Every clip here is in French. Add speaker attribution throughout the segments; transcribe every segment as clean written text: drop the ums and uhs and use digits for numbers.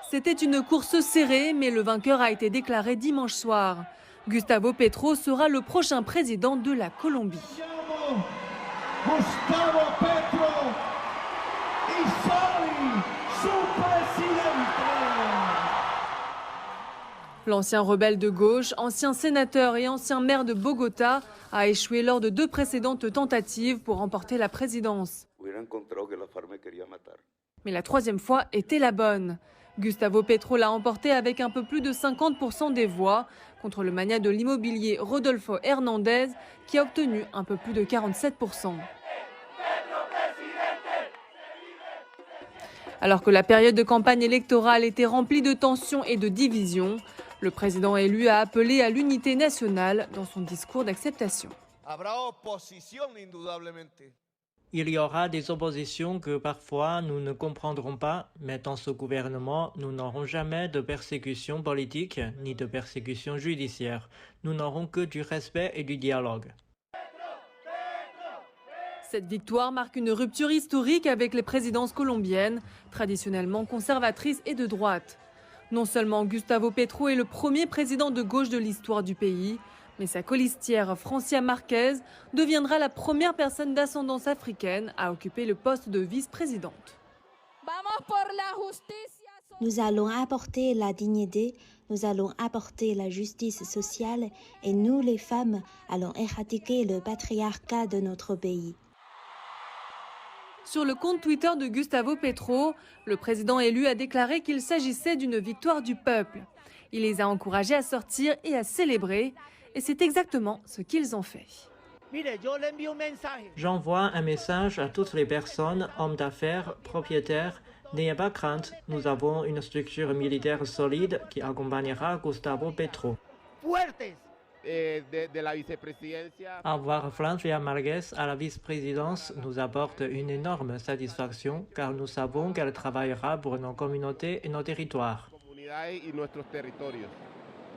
Speaker 1: C'était une course serrée, mais le vainqueur a été déclaré dimanche soir. Gustavo Petro sera le prochain président de la Colombie.
Speaker 2: Gustavo Petro, y soy su presidente.
Speaker 1: L'ancien rebelle de gauche, ancien sénateur et ancien maire de Bogota a échoué lors de 2 précédentes tentatives pour remporter la présidence. Mais la 3e fois était la bonne. Gustavo Petro l'a emporté avec un peu plus de 50% des voix, contre le magnat de l'immobilier Rodolfo Hernandez, qui a obtenu un peu plus de 47%. Alors que la période de campagne électorale était remplie de tensions et de divisions, le président élu a appelé à l'unité nationale dans son discours d'acceptation.
Speaker 3: Il y aura des oppositions que parfois nous ne comprendrons pas, mais dans ce gouvernement, nous n'aurons jamais de persécution politique ni de persécution judiciaire. Nous n'aurons que du respect et du dialogue.
Speaker 1: Cette victoire marque une rupture historique avec les présidences colombiennes, traditionnellement conservatrices et de droite. Non seulement Gustavo Petro est le premier président de gauche de l'histoire du pays, mais sa colistière Francia Márquez deviendra la première personne d'ascendance africaine à occuper le poste de vice-présidente.
Speaker 4: Nous allons apporter la dignité, nous allons apporter la justice sociale et nous, les femmes, allons éradiquer le patriarcat de notre pays.
Speaker 1: Sur le compte Twitter de Gustavo Petro, le président élu a déclaré qu'il s'agissait d'une victoire du peuple. Il les a encouragés à sortir et à célébrer, et c'est exactement ce qu'ils ont fait.
Speaker 3: J'envoie un message à toutes les personnes, hommes d'affaires, propriétaires. N'ayez pas crainte, nous avons une structure militaire solide qui accompagnera Gustavo Petro. Avoir Francia Márquez à la vice-présidence nous apporte une énorme satisfaction car nous savons qu'elle travaillera pour nos communautés et nos territoires.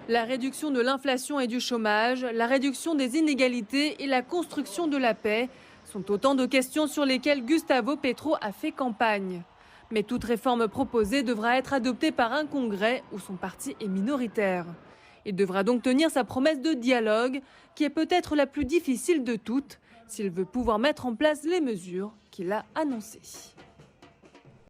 Speaker 1: La réduction de l'inflation et du chômage, la réduction des inégalités et la construction de la paix sont autant de questions sur lesquelles Gustavo Petro a fait campagne. Mais toute réforme proposée devra être adoptée par un congrès où son parti est minoritaire. Il devra donc tenir sa promesse de dialogue, qui est peut-être la plus difficile de toutes, s'il veut pouvoir mettre en place les mesures qu'il a annoncées.